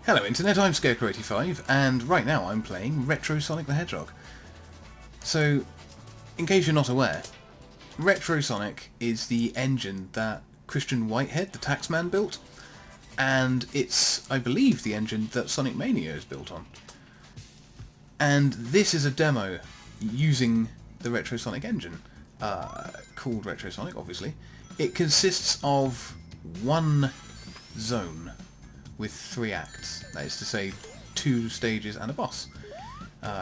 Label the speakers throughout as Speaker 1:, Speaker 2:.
Speaker 1: Hello Internet, I'm Scarecrow85 and right now I'm playing Retro Sonic the Hedgehog. So, in case you're not aware, Retro Sonic is the engine that Christian Whitehead, the Taxman, built, and it's, I believe, the engine that Sonic Mania is built on. And this is a demo using the Retro Sonic engine, called Retro Sonic, obviously. It consists of one zone with 3 acts, that is to say 2 stages and a boss.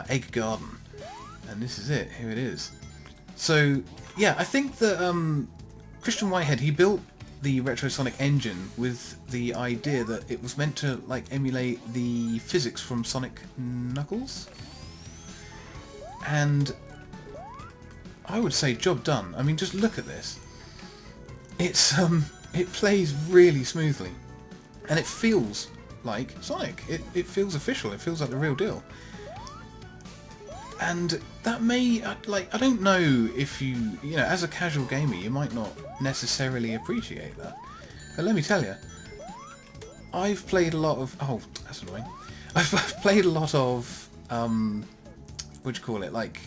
Speaker 1: Egg Garden. And this is it, here it is. So, yeah, I think that Christian Whitehead, he built the Retro Sonic engine with the idea that it was meant to like emulate the physics from Sonic Knuckles. And I would say job done. I mean, just look at this. It's it plays really smoothly. And it feels like Sonic. It feels official. It feels like the real deal. And that may, like, I don't know if you know, as a casual gamer, you might not necessarily appreciate that. But let me tell you, I've played a lot of, oh, that's annoying. I've played a lot of, what do you call it, like,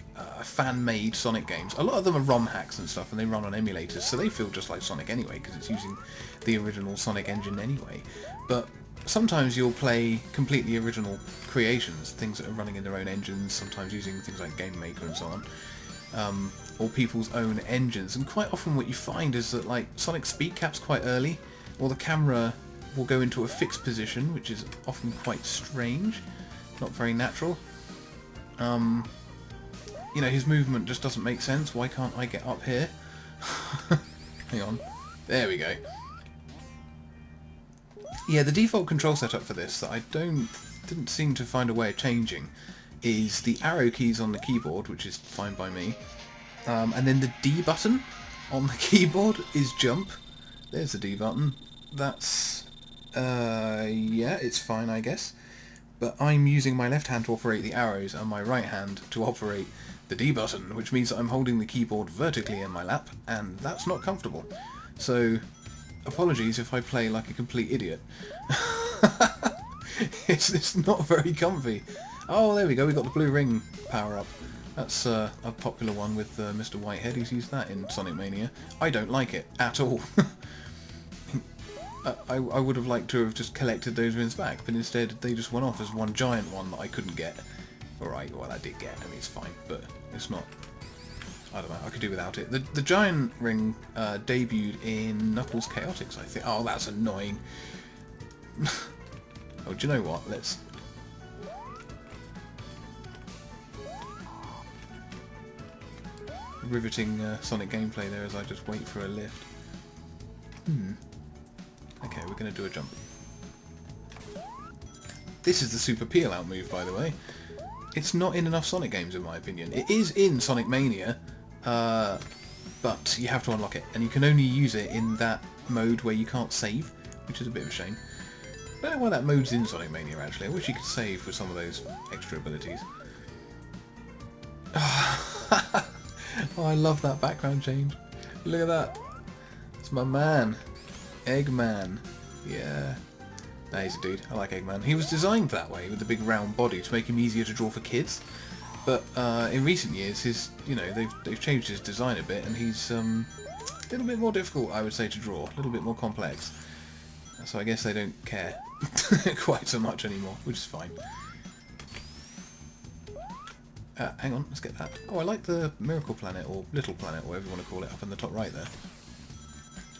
Speaker 1: fan-made Sonic games. A lot of them are ROM hacks and stuff, and they run on emulators, so they feel just like Sonic anyway, because it's using the original Sonic engine anyway. But sometimes you'll play completely original creations, things that are running in their own engines, sometimes using things like Game Maker and so on, or people's own engines. And quite often what you find is that, like, Sonic speed caps quite early, or the camera will go into a fixed position, which is often quite strange, not very natural. You know, his movement just doesn't make sense. Why can't I get up here? Hang on. There we go. Yeah, the default control setup for this that I didn't seem to find a way of changing is the arrow keys on the keyboard, which is fine by me. And then the D button on the keyboard is jump. There's the D button. That's yeah, it's fine, I guess. But I'm using my left hand to operate the arrows and my right hand to operate the D button, which means that I'm holding the keyboard vertically in my lap, and that's not comfortable. So, apologies if I play like a complete idiot. It's not very comfy. Oh, there we go, we got the blue ring power-up. That's a popular one with Mr. Whitehead. He's used that in Sonic Mania. I don't like it at all. I would have liked to have just collected those rings back, but instead they just went off as one giant one that I couldn't get. Alright, well, I did get. I mean, it's fine, but it's not... I don't know, I could do without it. The giant ring debuted in Knuckles Chaotix, I think. Oh, that's annoying. Oh, do you know what? Let's... Riveting Sonic gameplay there as I just wait for a lift. Okay, we're going to do a jump. This is the super peel out move, by the way. It's not in enough Sonic games, in my opinion. It is in Sonic Mania, but you have to unlock it, and you can only use it in that mode where you can't save, which is a bit of a shame. I don't know why that mode's in Sonic Mania, actually. I wish you could save with some of those extra abilities. Oh, I love that background change. Look at that. It's my man. Eggman. Yeah. Nah, he's a dude. I like Eggman. He was designed that way, with the big round body, to make him easier to draw for kids. But in recent years, you know, they've changed his design a bit, and he's a little bit more difficult, I would say, to draw. A little bit more complex. So I guess they don't care quite so much anymore, which is fine. Hang on, let's get that. Oh, I like the Miracle Planet, or Little Planet, whatever you want to call it, up in the top right there.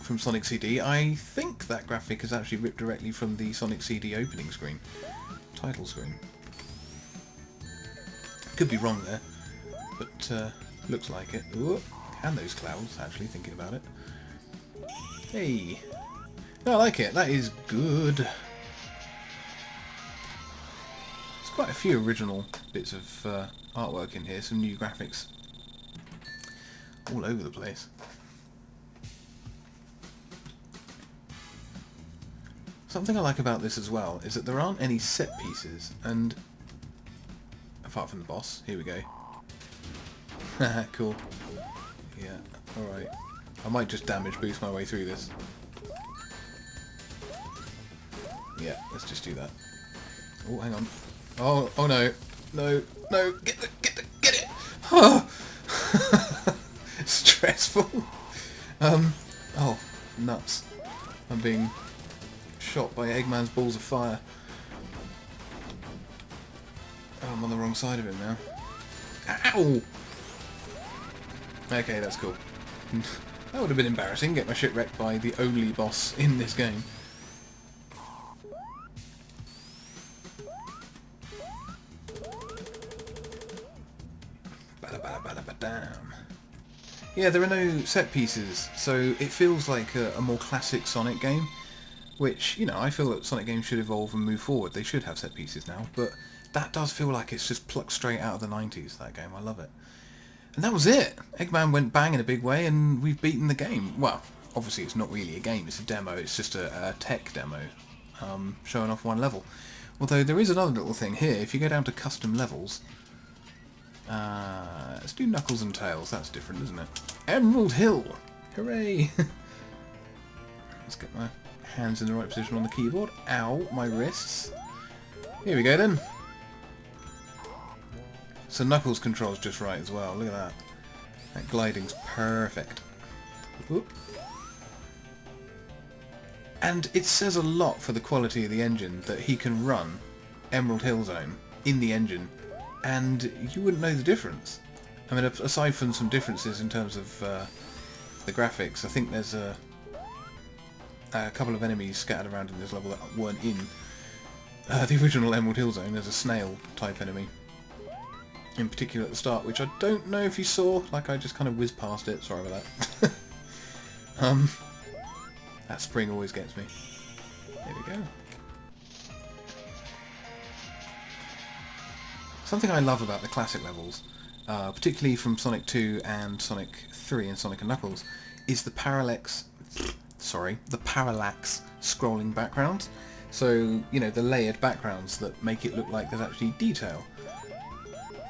Speaker 1: From Sonic CD. I think that graphic is actually ripped directly from the Sonic CD opening screen. Title screen. Could be wrong there, but looks like it. Ooh, and those clouds, actually, thinking about it. Hey! No, I like it. That is good. There's quite a few original bits of artwork in here, some new graphics. All over the place. Something I like about this as well is that there aren't any set pieces, and apart from the boss, here we go. Cool. Yeah, alright. I might just damage boost my way through this. Yeah, let's just do that. Oh, hang on. Oh no. No, no, get it! Oh. Stressful. Oh, nuts. I'm being shot by Eggman's balls of fire. Oh, I'm on the wrong side of him now. Ow! Okay, that's cool. That would have been embarrassing, get my shit wrecked by the only boss in this game. Bada-bada-bada-bada-dam. Yeah, there are no set pieces, so it feels like a more classic Sonic game, which, you know, I feel that Sonic games should evolve and move forward. They should have set pieces now, but that does feel like it's just plucked straight out of the 90s, that game. I love it. And that was it. Eggman went bang in a big way, and we've beaten the game. Well, obviously it's not really a game, it's a demo. It's just a tech demo, showing off one level. Although there is another little thing here. If you go down to custom levels, let's do Knuckles and Tails. That's different, isn't it? Emerald Hill! Hooray! Let's get my hands in the right position on the keyboard. Ow, my wrists. Here we go then. So Knuckles controls just right as well. Look at that. That gliding's perfect. Whoop. And it says a lot for the quality of the engine that he can run Emerald Hill Zone in the engine and you wouldn't know the difference. I mean, aside from some differences in terms of the graphics, I think there's a couple of enemies scattered around in this level that weren't in the original Emerald Hill Zone. There's a snail type enemy in particular at the start, which I don't know if you saw. Like, I just kind of whizzed past it. Sorry about that. That spring always gets me. There we go. Something I love about the classic levels, particularly from Sonic 2 and Sonic 3 and Sonic and Knuckles, is the parallax scrolling backgrounds. So, you know, the layered backgrounds that make it look like there's actually detail.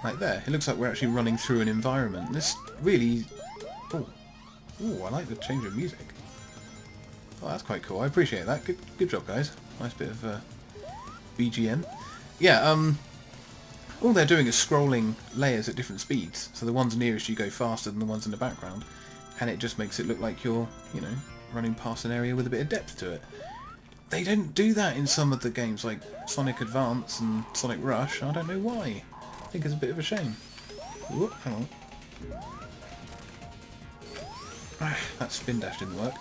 Speaker 1: Like there, it looks like we're actually running through an environment. This really... Ooh, I like the change of music. Oh, that's quite cool. I appreciate that. Good job, guys. Nice bit of BGM. Yeah, all they're doing is scrolling layers at different speeds. So the ones nearest you go faster than the ones in the background. And it just makes it look like you're, you know, running past an area with a bit of depth to it. They don't do that in some of the games like Sonic Advance and Sonic Rush. I don't know why. I think it's a bit of a shame. Whoop, hang on. That spin dash didn't work.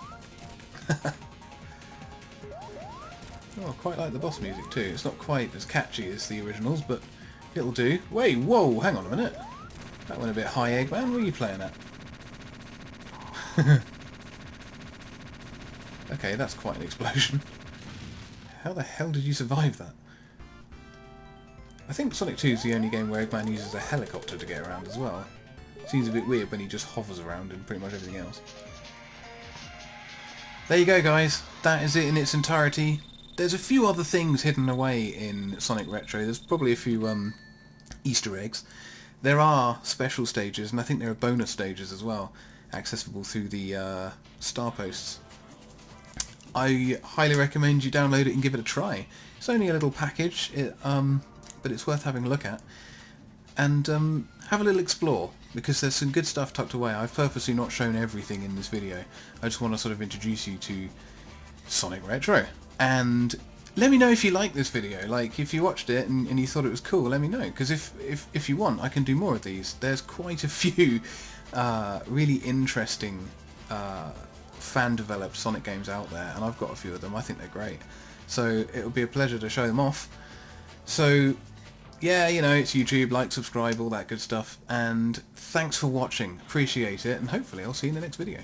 Speaker 1: Oh, I quite like the boss music too. It's not quite as catchy as the originals, but it'll do. Wait, whoa, hang on a minute. That went a bit high, Eggman. What are you playing at? Okay, that's quite an explosion. How the hell did you survive that? I think Sonic 2 is the only game where Eggman uses a helicopter to get around as well. Seems a bit weird when he just hovers around in pretty much everything else. There you go, guys. That is it in its entirety. There's a few other things hidden away in Sonic Retro. There's probably a few Easter eggs. There are special stages, and I think there are bonus stages as well, accessible through the star posts. I highly recommend you download it and give it a try. It's only a little package, but it's worth having a look at. And have a little explore, because there's some good stuff tucked away. I've purposely not shown everything in this video. I just want to sort of introduce you to Sonic Retro. And let me know if you like this video. Like, if you watched it and you thought it was cool, let me know. Because if you want, I can do more of these. There's quite a few really interesting fan-developed Sonic games out there, and I've got a few of them. I think they're great. So it'll be a pleasure to show them off. So yeah, you know, it's YouTube, like, subscribe, all that good stuff. And thanks for watching. Appreciate it, and hopefully I'll see you in the next video.